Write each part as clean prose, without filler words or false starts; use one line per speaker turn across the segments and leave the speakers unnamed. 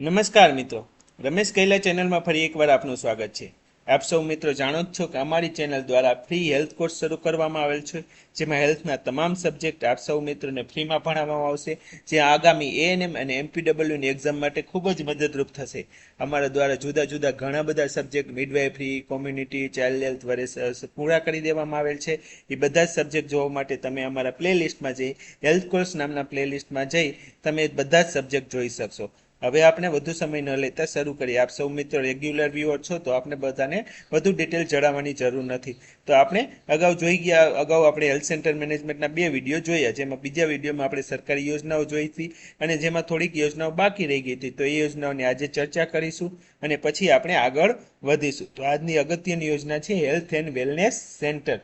નમસ્કાર મિત્રો, રમેશ કૈલા ચેનલમાં ફરી એકવાર આપનું સ્વાગત છે। આપ સૌ મિત્રો જાણો જ છો કે અમારી ચેનલ દ્વારા ફ્રી હેલ્થ કોર્સ શરૂ કરવામાં આવેલ છે, જેમાં હેલ્થના તમામ સબ્જેક્ટ આપ સૌ મિત્રોને ફ્રીમાં ભણાવવામાં આવશે, જે આગામી એએનએમ અને એમપીડબ્લ્યુની એક્ઝામ માટે ખૂબ જ મદદરૂપ થશે। અમારા દ્વારા જુદા જુદા ઘણા બધા subject midwifery, community, child health વગેરે પૂરા કરી દેવામાં આવેલ છે। એ બધા જ સબ્જેક્ટ જોવા માટે તમે અમારા પ્લેલિસ્ટમાં જઈ હેલ્થ કોર્સ નામના પ્લેલિસ્ટમાં જઈ તમે બધા જ સબ્જેક્ટ જોઈ શકશો। હવે આપણે વધુ સમય ન લેતા શરૂ કરીએ। આપ સૌ મિત્રો રેગ્યુલર વ્યુઅર છો તો આપણે બધાને વધુ ડિટેલ જણાવવાની જરૂર નથી। તો આપણે અગાઉ આપણે હેલ્થ સેન્ટર મેનેજમેન્ટના 2 વિડીયો જોયા, જેમાં બીજા વિડીયોમાં આપણે સરકારી યોજનાઓ જોઈ હતી અને જેમાં થોડીક યોજનાઓ બાકી રહી ગઈ હતી, તો એ યોજનાઓની આજે ચર્ચા કરીશું અને પછી આપણે આગળ વધીશું। તો આજની અગત્યની યોજના છે હેલ્થ એન્ડ વેલનેસ સેન્ટર।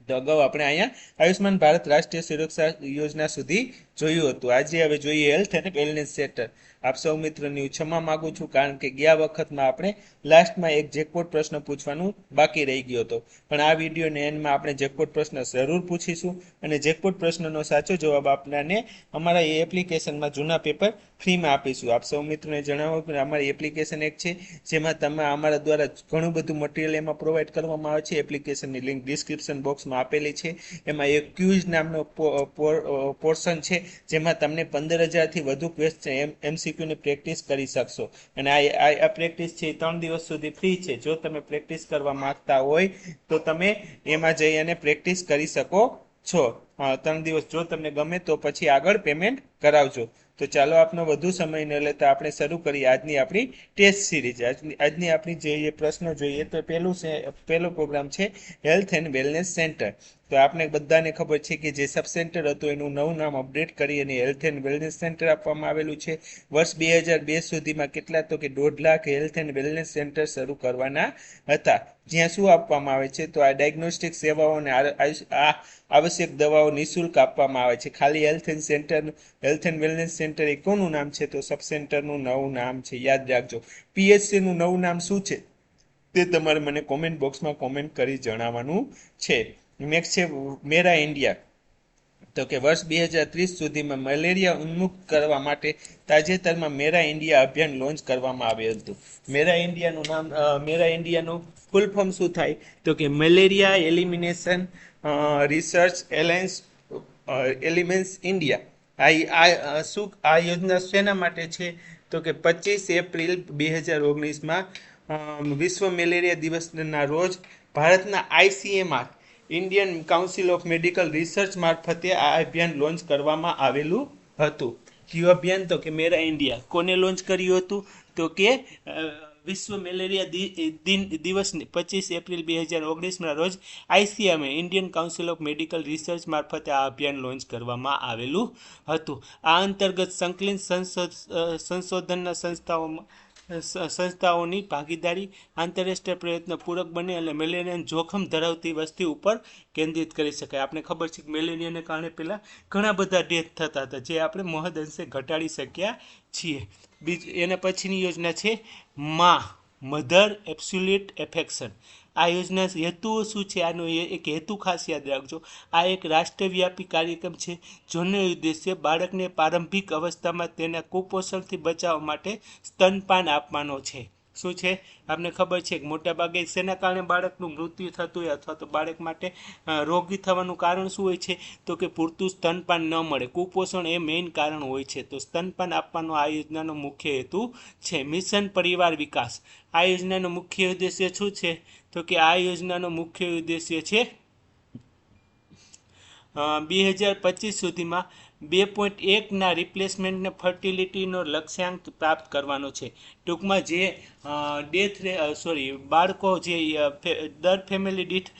તો અગાઉ આપણે અહીંયા આયુષ્માન ભારત રાષ્ટ્રીય સુરક્ષા યોજના સુધી જોયું હતું। આજે હવે જોઈએ હેલ્થ એન્ડ વેલનેસ સેન્ટર। આપ સૌ મિત્રોની ક્ષમા માગું છું, કારણ કે ગયા વખતમાં આપણે લાસ્ટમાં એક જેકપોટ પ્રશ્ન પૂછવાનું બાકી રહી ગયો હતો, પણ આ વિડીયોના એન્ડમાં આપણે જેકપોટ પ્રશ્ન જરૂર પૂછીશું અને જેકપોટ પ્રશ્નનો સાચો જવાબ આપનારને અમારા એ એપ્લિકેશનમાં જૂના પેપર ફ્રીમાં આપીશું। આપ સૌ મિત્રોને જણાવો કે અમારી એપ્લિકેશન એક છે, જેમાં તમે અમારા દ્વારા ઘણું બધું મટીરિયલ એમાં પ્રોવાઈડ કરવામાં આવે છે। એપ્લિકેશનની લિંક ડિસ્ક્રિપ્શન બોક્સમાં આપેલી છે। એમાં એક ક્વિઝ નામનો પોર્શન છે, જેમાં તમને 15,000થી વધુ ક્વેશ્ચન એમસીક્યુની પ્રેક્ટિસ કરી શકશો અને આ પ્રેક્ટિસ છે 3 દિવસ સુધી ફ્રી છે। જો તમે પ્રેક્ટિસ કરવા માંગતા હોય તો તમે એમાં જઈ અને પ્રેક્ટિસ કરી શકો છો। 3 દિવસ જો તમને ગમે તો પછી આગળ પેમેન્ટ કરાવજો। તો ચાલો આપનો વધુ સમય ન લેતા આપણે શરૂ કરીએ આજની આપણી ટેસ્ટ સિરીઝ। આજની આપણી જે પ્રશ્નો જોઈએ તો પહેલો પ્રોગ્રામ છે હેલ્થ એન્ડ વેલનેસ સેન્ટર। તો આપણે બધાને ખબર છે કે જે સબ સેન્ટર હતું એનું નવું નામ અપડેટ કરી અને હેલ્થ એન્ડ વેલનેસ સેન્ટર આપવામાં આવેલું છે। વર્ષ 2002 સુધીમાં કેટલા તો કે 1.5 lakh health and wellness centre શરૂ કરવાના હતા, જ્યાં શું આપવામાં આવે છે તો આ ડાયગ્નોસ્ટિક સેવાઓ અને આવશ્યક દવાઓ નિઃશુલ્ક આપવામાં આવે છે। ખાલી હેલ્થ એન્ડ વેલનેસ સેન્ટર એ કોનું નામ છે તો સબ સેન્ટરનું નવું નામ છે, યાદ રાખજો। પીએચસીનું નવું નામ શું છે તે તમારે મને કોમેન્ટ બોક્સમાં કોમેન્ટ કરી જણાવવાનું છે। નેક્સ્ટ છે મેરા ઇન્ડિયા। તો કે વર્ષ 2030 સુધીમાં મલેરિયા ઉન્મુક્ત કરવા માટે તાજેતરમાં મેરા ઇન્ડિયા અભિયાન લોન્ચ કરવામાં આવ્યું હતું। મેરા ઇન્ડિયાનું ફૂલ ફોર્મ શું થાય તો કે malaria elimination research elements India. આ યોજના શેના માટે છે તો કે 25 એપ્રિલ 2019માં વિશ્વ મેલેરિયા દિવસના રોજ ભારતના ICMR Indian council of medical research મારફતે આ અભિયાન લોન્ચ કરવામાં આવેલું હતું। કયું અભિયાન તો કે મેરા ઇન્ડિયા। કોને લોન્ચ કર્યું હતું તો કે વિશ્વ મેલેરિયા દિવસ 25 એપ્રિલ 2019ના રોજ ICMR Indian council of medical research મારફતે આ અભિયાન લોન્ચ કરવામાં આવેલું હતું। આ અંતર્ગત સંકલિત સંશોધનના સંસ્થાઓની ભાગીદારી આંતરરાષ્ટ્રીય પ્રયત્નો પૂરક બને અને મેલેરિયાનું જોખમ ધરાવતી વસ્તી ઉપર કેન્દ્રિત કરી શકાય। આપણે ખબર છે કે મેલેરિયાને કારણે પહેલાં ઘણા બધા ડેથ થતા હતા, જે આપણે મહદ અંશે ઘટાડી શક્યા છીએ। એના પછીની યોજના છે મધર એબ્સોલ્યુટ એફેક્શન। આ યોજના હેતુઓ શું છે, આનો એક હેતુ ખાસ યાદ રાખજો। આ એક રાષ્ટ્રવ્યાપી કાર્યક્રમ છે, જેનો ઉદ્દેશ્ય બાળકને પ્રારંભિક અવસ્થામાં તેના કુપોષણથી બચાવવા માટે સ્તનપાન આપવાનો છે। શું છે આપને ખબર છે કે મોટાભાગે શેના કારણે બાળકનું મૃત્યુ થતું હોય અથવા તો બાળક માટે રોગી થવાનું કારણ શું હોય છે તો કે પૂરતું સ્તનપાન ન મળે। કુપોષણ એ મેઇન કારણ હોય છે, તો સ્તનપાન આપવાનો આ યોજનાનો મુખ્ય હેતુ છે। મિશન પરિવાર વિકાસ। આ યોજનાનો મુખ્ય ઉદ્દેશ્ય શું છે તો કે આ યોજનાનો મુખ્ય ઉદ્દેશ્ય છે 2025 સુધીમાં 2.1ના રિપ્લેસમેન્ટને ફર્ટિલિટીનો લક્ષ્યાંક પ્રાપ્ત કરવાનો છે। ટૂંકમાં જે બાળકો જે દર ફેમિલી દીઠ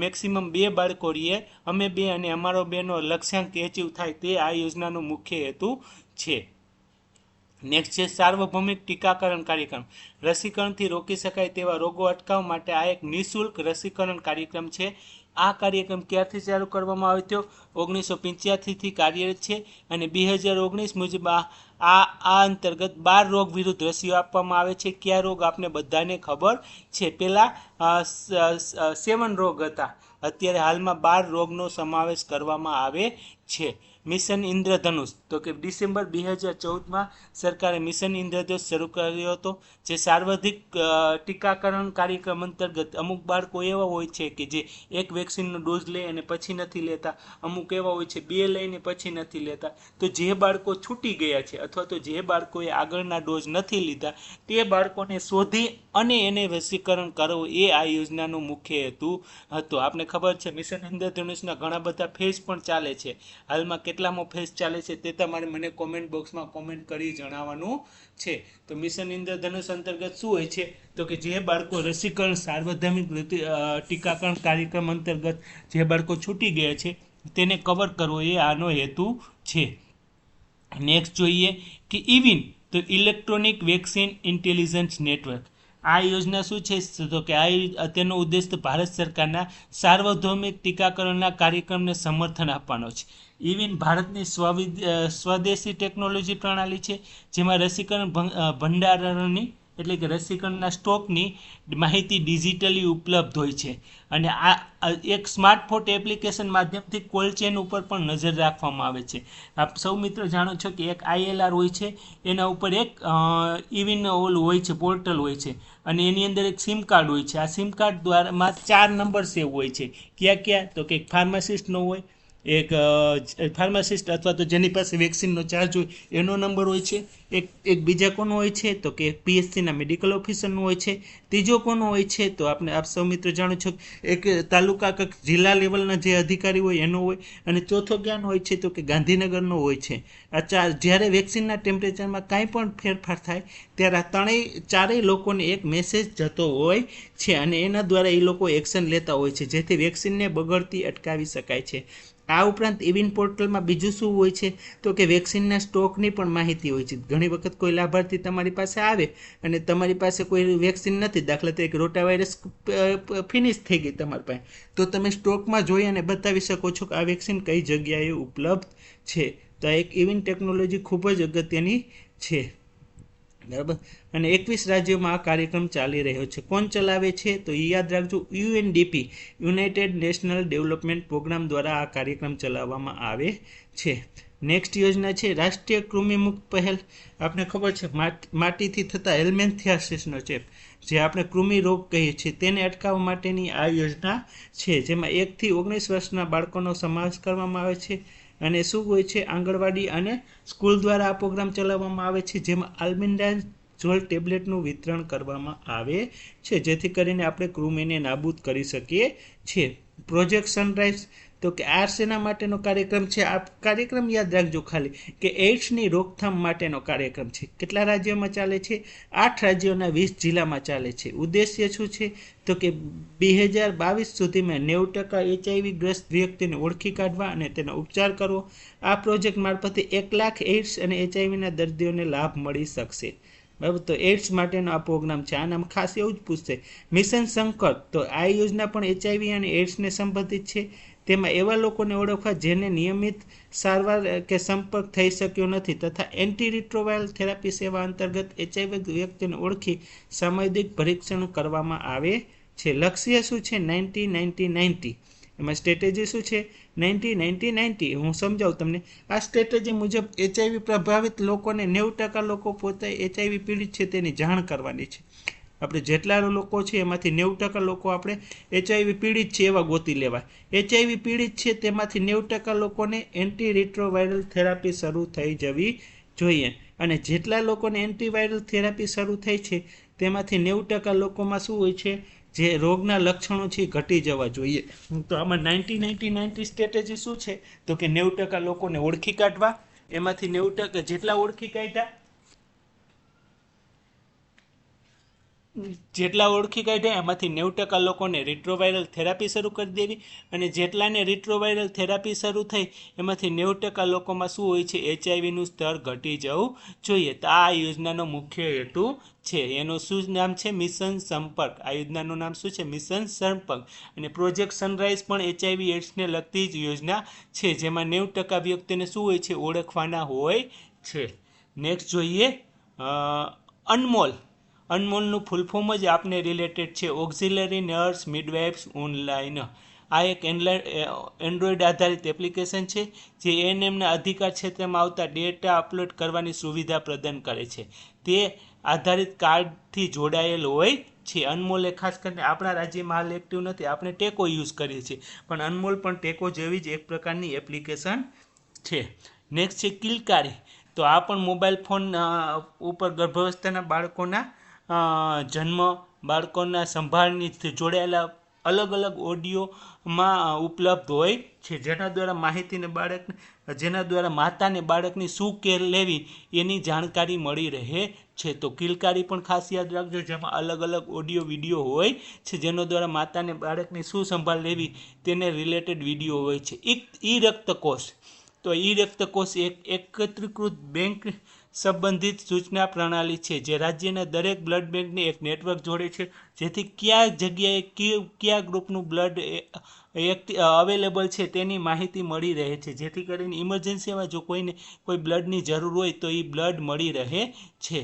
મેક્સિમમ 2 બાળકો રહીએ, અમે 2 અને અમારો 2નો લક્ષ્યાંક એચીવ થાય, તે આ યોજનાનો મુખ્ય હેતુ છે। નેક્સ્ટ છે સાર્વભૌમિક ટીકાકરણ કાર્યક્રમ। રસીકરણથી રોકી શકાય તેવા રોગો અટકાવવા માટે આ એક નિઃશુલ્ક રસીકરણ કાર્યક્રમ છે। આ કાર્યક્રમ ક્યારથી ચાલુ કરવામાં આવ્યો હતો 1985થી કાર્યરત છે અને 2019 મુજબ આ અંતર્ગત 12 રોગ વિરુદ્ધ રસીઓ આપવામાં આવે છે। કયા રોગ આપને બધાને ખબર છે, પહેલાં 7 રોગ હતા, અત્યારે હાલમાં 12 રોગનો સમાવેશ કરવામાં આવે છે। મિશન ઇન્દ્રધનુષ, તો કે ડિસેમ્બર 2014માં સરકારે મિશન ઇન્દ્રધનુષ શરૂ કર્યો હતો, જે સાર્વત્રિક ટીકાકરણ કાર્યક્રમ અંતર્ગત અમુક બાળકો એવા હોય છે કે જે એક વેક્સિનનો ડોઝ લે અને પછી નથી લેતા, અમુક એવા હોય છે 2 લઈને પછી નથી લેતા. તો જે બાળકો છૂટી ગયા છે અથવા તો જે બાળકોએ આગળના ડોઝ નથી લીધા તે બાળકોને શોધી અને એને રસીકરણ કરવું એ આ યોજનાનો મુખ્ય હેતુ હતો. આપને ખબર છે મિશન ઇન્દ્રધનુષના ઘણા બધા ફેઝ પણ ચાલે છે. હાલમાં કેટલામો ફેઝ ચાલે છે તે તમારે મને કોમેન્ટ બોક્સમાં કોમેન્ટ કરી જણાવવાનું છે. તો મિશન ઇન્દ્રધનુષ અંતર્ગત શું હોય છે, તો કે જે બાળકો રસીકરણ સાર્વજનિક ટીકાકરણ કાર્યક્રમ અંતર્ગત જે બાળકો છૂટી ગયા છે તેને કવર કરવો એ આનો હેતુ છે. નેક્સ્ટ જોઈએ કે ઇવિન, તો ઇલેક્ટ્રોનિક વેક્સિન ઇન્ટેલિજન્સ નેટવર્ક. આ યોજના શું છે, તો કે તેનો ઉદ્દેશ ભારત સરકારના સાર્વભૌમિક ટીકાકરણના કાર્યક્રમને સમર્થન આપવાનો છે. ઇવિન ભારતની સ્વદેશી ટેકનોલોજી પ્રણાલી છે, જેમાં રસીકરણ ભંડારણની એટલે કે રસીકરણના સ્ટોકની માહિતી ડિજિટલી ઉપલબ્ધ હોય છે. અને આ એક સ્માર્ટફોન એપ્લિકેશન માધ્યમથી કોલ્ડ ચેન ઉપર પણ નજર રાખવામાં આવે છે. આપ સૌ મિત્રો જાણો છો કે એક ILR હોય છે, એના ઉપર એક ઇવિન ઓલું હોય છે, પોર્ટલ હોય છે, અને એની અંદર એક સિમ કાર્ડ હોય છે. આ સિમ કાર્ડ દ્વારામાં 4 નંબર સેવ હોય છે. ક્યાં તો કે એક ફાર્માસિસ્ટનો હોય, એક ફાર્માસિસ્ટ અથવા તો જેની પાસે વેક્સિનનો ચાર્જ હોય એનો નંબર હોય છે, એક બીજા કોનો હોય છે, તો કે PSCના મેડિકલ ઓફિસરનો હોય છે, ત્રીજો કોનો હોય છે, તો આપ સૌ મિત્રો જાણો છો એક તાલુકા કે જિલ્લા લેવલના જે અધિકારી હોય એનો હોય, અને ચોથો ક્યાંનો હોય છે, તો કે ગાંધીનગરનો હોય છે. આ જ્યારે વેક્સિનના ટેમ્પરેચરમાં કાંઈ પણ ફેરફાર થાય ત્યારે આ ચારેય લોકોને એક મેસેજ જતો હોય છે, અને એના દ્વારા એ લોકો એક્શન લેતા હોય છે, જેથી વેક્સિનને બગડતી અટકાવી શકાય છે. આ ઉપરાંત ઇવિન પોર્ટલમાં બીજું શું હોય છે, તો કે વેક્સિનના સ્ટોકની પણ માહિતી હોય છે. ઘણી વખત કોઈ લાભાર્થી તમારી પાસે આવે અને તમારી પાસે કોઈ વેક્સિન નથી, દાખલા તરીકે રોટાવાયરસ ફિનિશ થઈ ગઈ તમારી પાસે, તો તમે સ્ટોકમાં જોઈ અને બતાવી શકો છો કે આ વેક્સિન કઈ જગ્યાએ ઉપલબ્ધ છે. તો આ એક ઇવિન ટેકનોલોજી ખૂબ જ અગત્યની છે, બરાબર. અને 21 રાજ્યોમાં આ કાર્યક્રમ ચાલી રહ્યો છે. કોણ ચલાવે છે, તો એ યાદ રાખજો, UNDP United National development programme દ્વારા આ કાર્યક્રમ ચલાવવામાં આવે છે. નેક્સ્ટ યોજના છે રાષ્ટ્રીય કૃમિમુક્ત પહેલ. આપણે ખબર છે માટીથી થતા હેલ્મેન્થિયાસિસનો ચેપ, જે આપણે કૃમિ રોગ કહીએ છીએ, તેને અટકાવવા માટેની આ યોજના છે, જેમાં 1 થી 19 વર્ષના બાળકોનો સમાવેશ કરવામાં આવે છે. અને શું હોય છે, આંગણવાડી અને સ્કૂલ દ્વારા આ પ્રોગ્રામ ચલાવવામાં આવે છે, જેમાં આલ્બેન્ડાઝોલ ટેબ્લેટનું વિતરણ કરવામાં આવે છે, જેથી કરીને આપણે કૃમિને નાબૂદ કરી શકીએ છીએ. પ્રોજેક્ટ સનરાઈઝ, તો કે આ શેના માટેનો કાર્યક્રમ છે, આ કાર્યક્રમ યાદ રાખજો ખાલી કે એઇડ્સની રોકથામ માટેનો કાર્યક્રમ છે. કેટલા રાજ્યોમાં ચાલે છે, 8 રાજ્યોના 20 જિલ્લામાં ચાલે છે. ઉદ્દેશ્ય શું છે, તો કે 2022 સુધીમાં 90% HIV ગ્રસ્ત વ્યક્તિને ઓળખી કાઢવા અને તેનો ઉપચાર કરવો. આ પ્રોજેક્ટ મારફતે 1 લાખ એઇડ્સ અને HIVના દર્દીઓને લાભ મળી શકશે, બરાબર. તો એઇડ્સ માટેનો આ પ્રોગ્રામ છે. આનામ ખાસ એવું જ પૂછશે. મિશન સંકલ્પ, તો આ યોજના પણ HIV અને એઇડ્સને સંબંધિત છે. તેમાં એવા લોકોને ઓળખવા જેને નિયમિત સારવાર કે સંપર્ક થઈ શક્યો નથી, તથા એન્ટીરિટ્રોવાયરલ થેરાપી સેવા અંતર્ગત HIV વ્યક્તિને ઓળખી સામયિક પરીક્ષણ કરવામાં આવે છે. લક્ષ્ય શું છે, 90-90-90. એમાં સ્ટ્રેટેજી શું છે, 90-90-90. હું સમજાવું તમને. આ સ્ટ્રેટેજી મુજબ HIV પ્રભાવિત લોકોને 90% લોકો પોતે HIV પીડિત છે તેની જાણ કરવાની છે. આપણે જેટલા લોકો છે એમાંથી 90% લોકો આપણે HIV પીડિત છે એવા ગોતી લેવા. HIV પીડિત છે તેમાંથી 90% લોકોને એન્ટીરિટ્રોવાયરલ થેરાપી શરૂ થઈ જવી જોઈએ, અને જેટલા લોકોને એન્ટીવાયરલ થેરાપી શરૂ થઈ છે તેમાંથી 90% લોકોમાં શું હોય છે, જે રોગના લક્ષણો છે ઘટી જવા જોઈએ. તો આમાં 90-90-90 સ્ટ્રેટેજી શું છે, તો કે 90% લોકોને ઓળખી કાઢવા, એમાંથી 90% જેટલા ઓળખી કાઢ્યા એમાંથી 90% લોકોને રિટ્રોવાયરલ થેરાપી શરૂ કરી દેવી, અને જેટલાને રિટ્રોવાયરલ થેરાપી શરૂ થઈ એમાંથી 90% લોકોમાં શું હોય છે, HIVનું સ્તર ઘટી જવું જોઈએ. તો આ યોજનાનો મુખ્ય હેતુ છે. એનું શું નામ છે, મિશન સંપર્ક. આ યોજનાનું નામ શું છે, મિશન સંપર્ક. અને પ્રોજેક્ટ સનરાઈઝ પણ HIV એડ્સને લગતી જ યોજના છે, જેમાં 90% વ્યક્તિને શું હોય છે, ઓળખવાના હોય છે. નેક્સ્ટ જોઈએ અનમોલ. અનમોલનું ફૂલ ફોર્મ જ આપને રિલેટેડ છે, ઓક્ઝિલરી નર્સ મિડવાઇફ્સ ઓનલાઈન. આ એક એન્ડ્રોઈડ આધારિત એપ્લિકેશન છે જે એએનએમના અધિકાર ક્ષેત્રમાં આવતા ડેટા અપલોડ કરવાની સુવિધા પ્રદાન કરે છે. તે આધારિત કાર્ડથી જોડાયેલ હોય છે. અનમોલ એ ખાસ કરીને આપણા રાજ્યમાં હાલ એક્ટિવ નથી, આપણે ટેકો યુઝ કરીએ છીએ, પણ અનમોલ પણ ટેકો જેવી જ એક પ્રકારની એપ્લિકેશન છે. નેક્સ્ટ છે કિલકારી. તો આ પણ મોબાઈલ ફોન ઉપર ગર્ભાવસ્થાના બાળકોના જન્મ, બાળકોના સંભાળની જોડાયેલા અલગ અલગ ઓડિયોમાં ઉપલબ્ધ હોય છે, જેના દ્વારા માતાને બાળકની શું કેર લેવી એની જાણકારી મળી રહે છે. તો કિલકારી પણ ખાસ યાદ રાખજો, જેમાં અલગ અલગ ઓડિયો વિડીયો હોય છે જેનો દ્વારા માતાને બાળકની શું સંભાળ લેવી તેને રિલેટેડ વિડીયો હોય છે. ઈ રક્તકોષ. તો ઈ રક્તકોષ એક એકત્રીકૃત બેંક સંબંધિત સૂચના પ્રણાલી છે જે રાજ્યના દરેક બ્લડ બેંકને એક નેટવર્ક જોડે છે, જેથી કયા જગ્યાએ કયા ગ્રુપનું બ્લડ અવેલેબલ છે તેની માહિતી મળી રહે છે, જેથી કરીને ઇમરજન્સીમાં જો કોઈને કોઈ બ્લડની જરૂર હોય તો એ બ્લડ મળી રહે છે.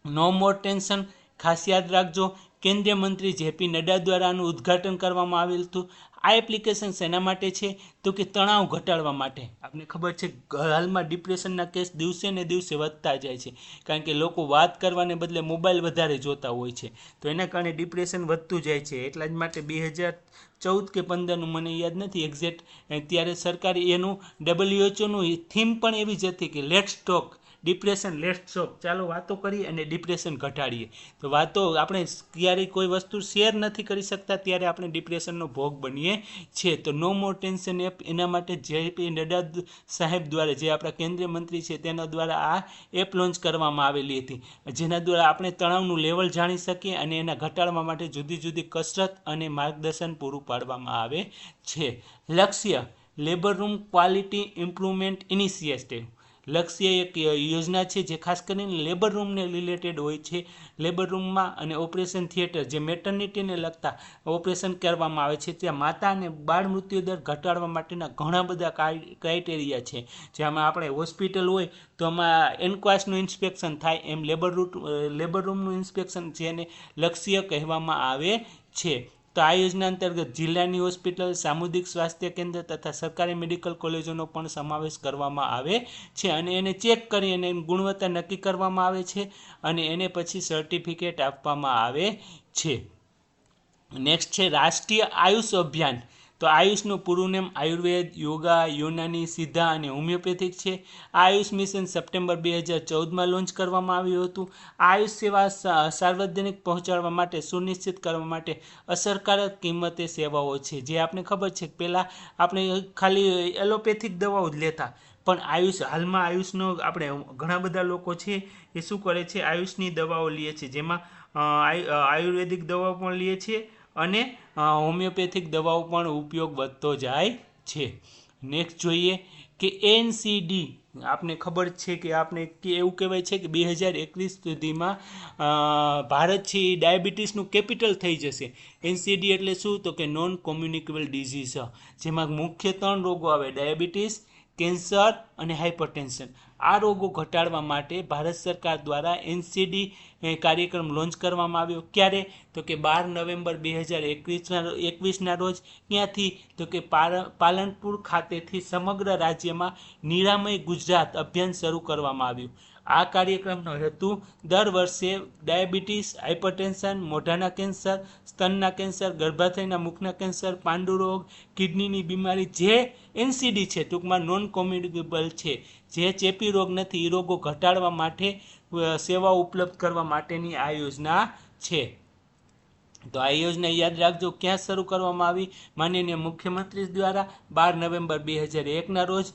નો મોર ટેન્શન ખાસ યાદ રાખજો, કેન્દ્રીય મંત્રી જેપી નડ્ડા દ્વારા આનું ઉદ્ઘાટન કરવામાં આવેલ હતું. આ એપ્લિકેશન શેના માટે છે? તો કે તણાવ ઘટાડવા માટે. આપને ખબર છે હાલમાં ડિપ્રેશનના કેસ દિવસે ને દિવસે વધતા જાય છે, કારણ કે લોકો વાત કરવાને બદલે મોબાઈલ વધારે જોતા હોય છે, તો એના કારણે ડિપ્રેશન વધતું જાય છે. એટલા જ માટે 2014 કે 15 મને યાદ નથી એક્ઝેક્ટ, ત્યારે સરકારે એનું WHO થીમ પણ એવી જ હતી કે let's talk depression let's talk, ચાલો વાતો કરીએ અને ડિપ્રેશન ઘટાડીએ. તો વાતો આપણે ક્યારેય કોઈ વસ્તુ શેર નથી કરી શકતા ત્યારે આપણે ડિપ્રેશનનો ભોગ બનીએ છીએ. તો નો મોર ટેન્શન એપ એના માટે જેપી નડ્ડા સાહેબ દ્વારા, જે આપણા કેન્દ્રીય મંત્રી છે તેના દ્વારા આ એપ લોન્ચ કરવામાં આવેલી હતી, જેના દ્વારા આપણે તણાવનું લેવલ જાણી શકીએ અને એના ઘટાડવા માટે જુદી જુદી કસરત અને માર્ગદર્શન પૂરું પાડવામાં આવે છે. લક્ષ્ય labour room quality improvement initiative. લક્ષ્ય એક યોજના છે જે ખાસ કરીને લેબર રૂમને રિલેટેડ હોય છે. લેબર રૂમમાં અને ઓપરેશન થિયેટર, જે મેટર્નિટીને લગતા ઓપરેશન કરવામાં આવે છે, ત્યાં માતા અને બાળ મૃત્યુદર ઘટાડવા માટેના ઘણા બધા ક્રાઇટેરિયા છે. જેમાં આપણે હોસ્પિટલ હોય તો આમાં એનક્વાસનું ઇન્સ્પેક્શન થાય, એમ લેબર રૂમનું ઇન્સ્પેક્શન જેને લક્ષ્ય કહેવામાં આવે છે. તો આ યોજના અંતર્ગત જિલ્લાની હોસ્પિટલ, સામુદાયિક સ્વાસ્થ્ય કેન્દ્ર તથા સરકારી મેડિકલ કોલેજોનો પણ સમાવેશ કરવામાં આવે છે અને એને ચેક કરી અને ગુણવત્તા નક્કી કરવામાં આવે છે અને એને પછી સર્ટિફિકેટ આપવામાં આવે છે. નેક્સ્ટ છે રાષ્ટ્રીય આયુષ અભિયાન. તો આયુષનું પૂરું નામ આયુર્વેદ, યોગા, યુનાની, સિદ્ધા અને હોમિયોપેથિક છે. આ આયુષ મિશન સપ્ટેમ્બર 2014માં લોન્ચ કરવામાં આવ્યું હતું. આ આયુષ સેવા સાર્વજનિક પહોંચાડવા માટે સુનિશ્ચિત કરવા માટે અસરકારક કિંમતે સેવાઓ છે. જે આપણે ખબર છે કે પહેલાં આપણે ખાલી એલોપેથિક દવાઓ જ લેતા, પણ હાલમાં આયુષનો આપણે ઘણા બધા લોકો છે એ શું કરે છે, આયુષની દવાઓ લે છે, જેમાં આયુર્વેદિક દવાઓ પણ લે છે અને હોમિયોપેથિક દવાઓ પણ ઉપયોગ વધતો જાય છે. નેક્સ્ટ જોઈએ કે એનસીડી. આપને ખબર છે કે એવું કહેવાય છે કે 2021 સુધીમાં ભારત છે એ ડાયાબિટીસનું કેપિટલ થઈ જશે. એનસીડી એટલે શું? તો કે નોન કોમ્યુનિકેબલ ડિઝીઝ, જેમાં મુખ્ય 3 રોગો આવે: ડાયાબિટીસ, કેન્સર અને હાઇપરટેન્શન. આ રોગો ઘટાડવા માટે ભારત સરકાર દ્વારા એનસીડી કાર્યક્રમ લોન્ચ કરવામાં આવ્યો. ક્યારે? તો કે 12 નવેમ્બર 2021ના રોજ. ક્યાંથી? તો કે પાલનપુર ખાતેથી સમગ્ર રાજ્યમાં નિરામય ગુજરાત અભિયાન શરૂ કરવામાં આવ્યું. આ કાર્યક્રમનો હેતુ દર વર્ષે ડાયાબિટીસ, હાઇપરટેન્શન, મોઢાના કેન્સર, સ્તનના કેન્સર, ગર્ભાશયના મુખના કેન્સર, પાંડુરોગ, કિડનીની બીમારી, જે એનસીડી છે ટૂંકમાં નોન કોમ્યુનિકેબલ છે, જે ચેપી રોગ નથી, એ રોગો ઘટાડવા માટે સેવાઓ ઉપલબ્ધ કરવા માટેની આ યોજના છે. તો આ યોજના યાદ રાખજો ક્યાં શરૂ કરવામાં આવી? માનનીય મુખ્યમંત્રી દ્વારા 12 નવેમ્બર 2001ના રોજ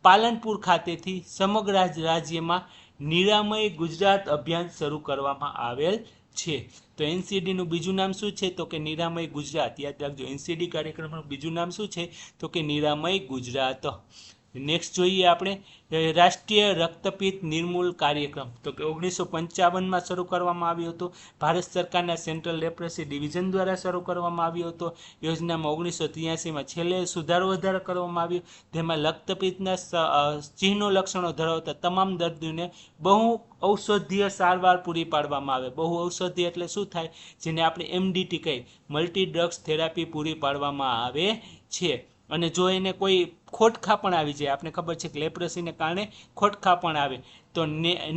પાલનપુર ખાતેથી સમગ્ર રાજ્યમાં નિરામય ગુજરાત અભિયાન શરૂ કરવામાં આવેલ છે. તો એનસીડીનું બીજું નામ શું છે? તો કે નિરામય ગુજરાત. યાદ રાખજો, એનસીડી કાર્યક્રમનું બીજું નામ શું છે? તો કે નિરામય ગુજરાત.
નેક્સ્ટ જોઈએ આપણે રાષ્ટ્રીય રક્તપિત્ત નિર્મૂલ કાર્યક્રમ, તો કે 1955માં શરૂ કરવામાં આવ્યો હતો. ભારત સરકારના સેન્ટ્રલ લેપ્રસી ડિવિઝન દ્વારા શરૂ કરવામાં આવ્યો હતો. યોજનામાં 1983માં છેલ્લે સુધારો વધારો કરવામાં આવ્યો, જેમાં રક્તપિત્તના ચિહ્નો લક્ષણો ધરાવતા તમામ દર્દીઓને બહુ ઔષધીય સારવાર પૂરી પાડવામાં આવે. બહુ ઔષધિ એટલે શું થાય, જેને આપણે MDT કહીએ, મલ્ટી ડ્રગ્સ થેરાપી પૂરી પાડવામાં આવે છે. અને જો એને કોઈ ખોટખા પણ આવી જાય, આપણે ખબર છે કે લેપ્રસીને કારણે ખોટખા પણ આવે, તો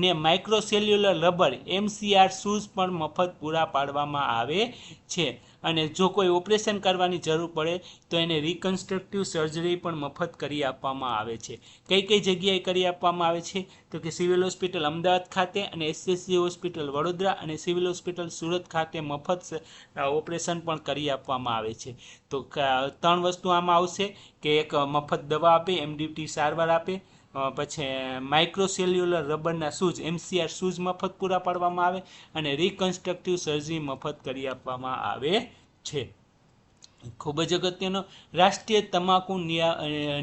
ને માઇક્રોસેલ્યુલર રબર MCR શૂઝ પણ મફત પૂરા પાડવામાં આવે છે. અને જો કોઈ ઓપરેશન કરવાની જરૂર પડે તો એને રિકન્સ્ટ્રક્ટિવ સર્જરી પણ મફત કરી આપવામાં આવે છે. કઈ કઈ જગ્યાએ કરી આપવામાં આવે છે, તો કે સિવિલ હોસ્પિટલ અમદાવાદ ખાતે અને SSC હોસ્પિટલ વડોદરા અને સિવિલ હોસ્પિટલ સુરત ખાતે મફત ઓપરેશન પણ કરી આપવામાં આવે છે. તો 3 વસ્તુ આમાં આવશે કે એક મફત દવા આપે, MDT સારવાર આપે, પછી માઇક્રોસેલ્યુલર રબરના શૂઝ MCR શૂઝ મફત પૂરા પાડવામાં આવે અને રિકન્સ્ટ્રક્ટિવ સર્જરી મફત કરી આપવામાં આવે છે. ખૂબ જ અગત્યનો રાષ્ટ્રીય તમાકુ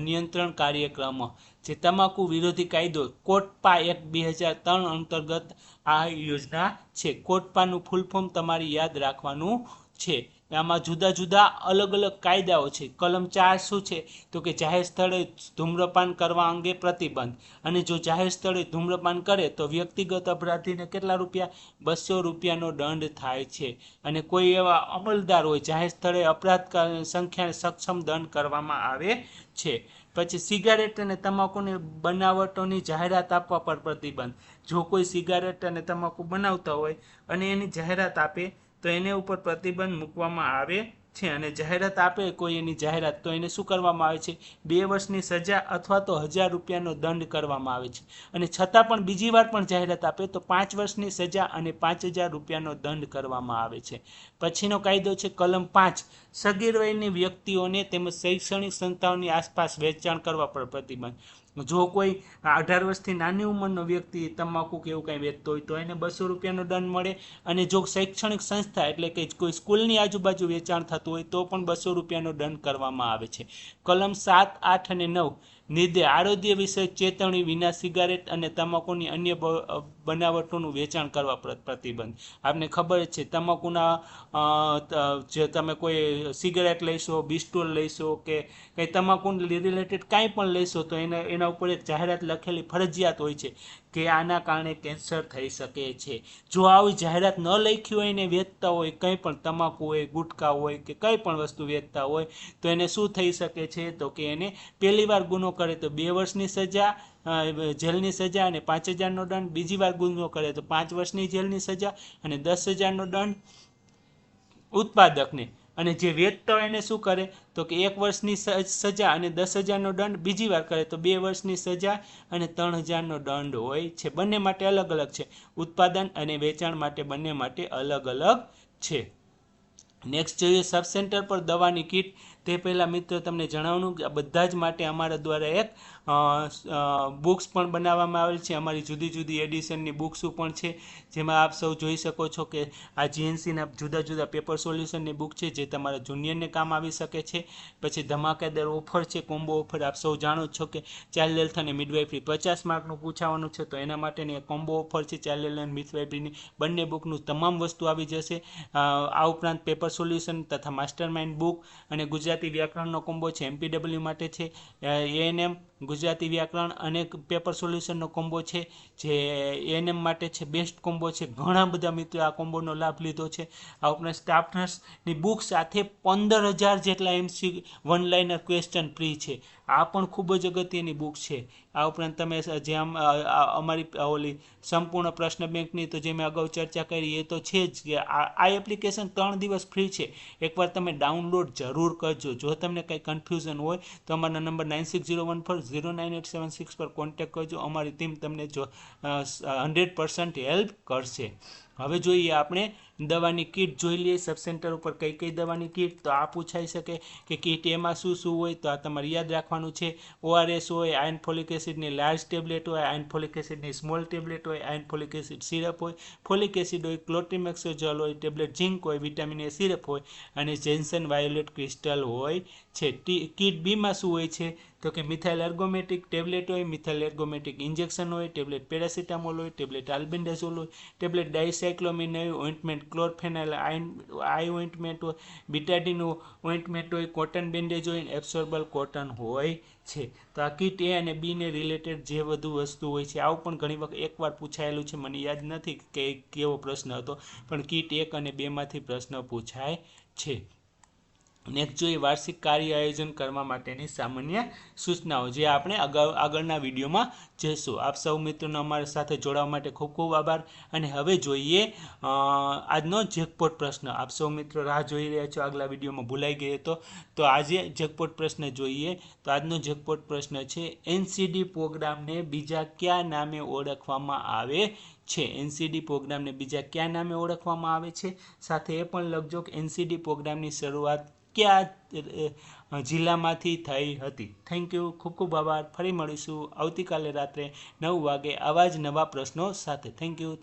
નિયંત્રણ કાર્યક્રમ, જે તમાકુ વિરોધી કાયદો કોટપા એક્ટ 2003 અંતર્ગત આ યોજના છે. કોટપાનું ફૂલ ફોર્મ તમારે યાદ રાખવાનું છે. આમાં જુદા જુદા અલગ અલગ કાયદાઓ છે. કલમ 4 શું છે, તો કે જાહેર સ્થળે ધૂમ્રપાન કરવા અંગે પ્રતિબંધ, અને જો જાહેર સ્થળે ધૂમ્રપાન કરે તો વ્યક્તિગત અપરાધીને કેટલા રૂપિયા, 200 રૂપિયાનો દંડ થાય છે. અને કોઈ એવા અમલદાર હોય જાહેર સ્થળે અપરાધ સંખ્યાને સક્ષમ દંડ કરવામાં આવે છે. પછી સિગારેટ અને તમાકુની બનાવટોની જાહેરાત આપવા પર પ્રતિબંધ. જો કોઈ સિગારેટ અને તમાકુ બનાવતા હોય અને એની જાહેરાત આપે તો એને ઉપર પ્રતિબંધ મૂકવામાં આવે છે. અને જાહેરાત આપે કોઈ એની જાહેરાત, તો એને શું કરવામાં આવે છે, 2 વર્ષની સજા અથવા તો 1000 રૂપિયાનો દંડ કરવામાં આવે છે. અને છતાં પણ બીજી વાર પણ જાહેરાત આપે તો 5 વર્ષની સજા અને 5000 રૂપિયાનો દંડ કરવામાં આવે છે. પછીનો કાયદો છે કલમ 5, સગીર વયની વ્યક્તિઓને તેમજ શૈક્ષણિક સંસ્થાઓની આસપાસ વેચાણ કરવા પર પ્રતિબંધ. જો કોઈ 18 વર્ષથી નાની ઉંમરનો વ્યક્તિ તમાકુ કે એવું કંઈ વેચતો હોય તો એને 200 રૂપિયાનો દંડ મળે. અને જો શૈક્ષણિક સંસ્થા એટલે કે કોઈ સ્કૂલની આજુબાજુ વેચાણ થતું હોય તો પણ 200 રૂપિયાનો દંડ કરવામાં આવે છે. કલમ 7, 8 અને 9 નિર્દેશ આરોગ્ય વિષયક ચેતવણી વિના સિગારેટ અને તમાકુની અન્ય બનાવટોનું વેચાણ કરવા પર પ્રતિબંધ. આપને ખબર જ છે તમાકુના જે તમે કોઈ સિગારેટ લઈશો, બિસ્ટોલ લઈશો કે કંઈ તમાકુ રિલેટેડ કાંઈ પણ લઈશો તો એના ઉપર એક જાહેરાત લખેલી ફરજિયાત હોય છે કે આના કારણે કેન્સર થઈ શકે છે. જો આવી જાહેરાત ન લખી હોય ને વેચતા હોય, કંઈ પણ તમાકુ હોય, ગુટકા હોય કે કંઈ પણ વસ્તુ વેચતા હોય તો એને શું થઈ શકે છે, તો કે એને પહેલી વાર ગુનો કરે તો 2 વર્ષની સજા, જેલની સજા અને 5000નો દંડ. બીજી વાર ગુનો કરે તો 5 વર્ષની જેલની સજા અને 10,000નો દંડ ઉત્પાદકને. અને જે વેચતા હોય એને શું કરે, તો કે 1 વર્ષની સજા અને 10,000નો દંડ. બીજી વાર કરે તો 2 વર્ષની સજા અને 3,000નો દંડ હોય છે. બંને માટે અલગ અલગ છે, ઉત્પાદન અને વેચાણ માટે બંને માટે અલગ અલગ છે. નેક્સ્ટ જોઈએ સબ સેન્ટર પર દવાની કીટ. તે પહેલાં મિત્રો તમને જણાવવાનું કે બધા જ માટે અમારા દ્વારા એક બુક્સ પણ બનાવવામાં આવેલ છે. અમારી જુદી જુદી એડિશનની બુક્સો પણ છે, જેમાં આપ સૌ જોઈ શકો છો કે આ GNCના જુદા જુદા પેપર સોલ્યુશનની બુક છે, જે તમારા જુનિયરને કામ આવી શકે છે. પછી ધમાકેદાર ઓફર છે, કોમ્બો ઓફર. આપ સૌ જાણો છો કે ચાઇલ્ડ હેલ્થ અને મિડવાઇફરી 50 માર્કનું પૂછાવાનું છે, તો એના માટેની એક કોમ્બો ઓફર છે. ચાઇલ્ડ હેલ્થ અને મિડવાઇફરીની બંને બુકનું તમામ વસ્તુ આવી જશે. આ ઉપરાંત પેપર સોલ્યુશન તથા માસ્ટર માઇન્ડ બુક અને ગુજરાતી વ્યાકરણનો કોમ્બો છે, MPW માટે છે. ANM ગુજરાતી વ્યાકરણ અને પેપર સોલ્યુશનનો કોમ્બો છે, જે ANM માટે છે. બેસ્ટ કોમ્બો છે. ઘણા બધા મિત્રો આ કોમ્બોનો લાભ લીધો છે. આ ઉપરાંત સ્ટાફ નર્સની બુક સાથે 15,000 જેટલા MC one liner question free છે. આ પણ ખૂબ જ અગત્યની બુક છે. આ ઉપરાંત તમે જે અમારી ઓલી સંપૂર્ણ પ્રશ્ન બેંકની તો જે મેં અગાઉ ચર્ચા કરી એ તો છે જ કે આ એપ્લિકેશન 3 દિવસ ફ્રી છે. એકવાર તમે ડાઉનલોડ જરૂર કરજો. જો તમને કંઈ કન્ફ્યુઝન હોય તો અમારા નંબર 9601409876 પર કોન્ટેક્ટ કરજો. અમારી ટીમ તમને 100% હેલ્પ કરશે. હવે જોઈએ આપણે દવાની કીટ જોઈ લઈએ સબ સેન્ટર ઉપર કઈ કઈ દવાની કીટ, તો આ પૂછાઈ શકે કે કીટ એમાં શું શું હોય, તો આ તમારે યાદ રાખવાનું છે. ORS હોય, આયર્ન ફોલિક એસિડની લાર્જ ટેબ્લેટ હોય, આયર્ન ફોલિક એસિડની સ્મોલ ટેબ્લેટ હોય, આયર્ન ફોલિક એસિડ સિરપ હોય, ફોલિક એસિડ હોય, ક્લોટ્રીમેક્સોજોલ હોય, ટેબ્લેટ ઝીંક હોય, વિટામિન એ સિરપ હોય અને જેન્સન વાયોલેટ ક્રિસ્ટલ હોય છે. કીટ બીમાં શું હોય છે, તો કે મિથાઇલ એર્ગોમેટિક ટેબ્લેટ હોય, મિથાઇલ એર્ગોમેટિક ઇન્જેક્શન હોય, ટેબ્લેટ પેરાસિટામોલ હોય, ટેબ્લેટ આલ્બેન્ડાઝોલ હોય, ટેબ્લેટ ડાયસાયક્લોમિન હોય, ઓઇન્ટમેન્ટ ક્લોરફેનાઇલ આઈ ઓઇન્ટમેન્ટ હોય, બીટાડીન ઓઇન્ટમેન્ટ હોય, કોટન બેન્ડેજ હોય, એબ્સોર્બલ કોટન હોય છે. તો આ કીટ એ અને બી ને રિલેટેડ જે બધું વસ્તુ હોય છે, આવું પણ ઘણી વખત એકવાર પૂછાયેલું છે, મને યાદ નથી કે કેવો પ્રશ્ન હતો, પણ કીટ 1 અને 2 માંથી પ્રશ્ન પૂછાય છે. નેક્સ્ટ જોઈએ વાર્ષિક કાર્ય આયોજન કરવા માટેની સામાન્ય સૂચનાઓ, જે આપણે આગળના વિડીયોમાં જોઈશું. આપ સૌ મિત્રોનો અમારી સાથે જોડાવા માટે ખૂબ ખૂબ આભાર. અને હવે જોઈએ આજનો જેકપોટ પ્રશ્ન. આપ સૌ મિત્રો રાહ જોઈ રહ્યા છો, આગલા વિડીયોમાં ભૂલાઈ ગયો તો આજે જેકપોટ પ્રશ્ન જોઈએ. તો આજનો જેકપોટ પ્રશ્ન છે, NCD પ્રોગ્રામને બીજા કયા નામે ઓળખવામાં આવે છે? NCD પ્રોગ્રામને બીજા કયા નામે ઓળખવામાં આવે છે? સાથે એ પણ લખજો કે NCD પ્રોગ્રામની શરૂઆત કયા જિલ્લામાંથી થઈ હતી. થેન્ક યુ, ખૂબ ખૂબ આભાર. ફરી મળીશું આવતીકાલે રાત્રે 9 વાગે આવા જ નવા પ્રશ્નો સાથે. Thank you.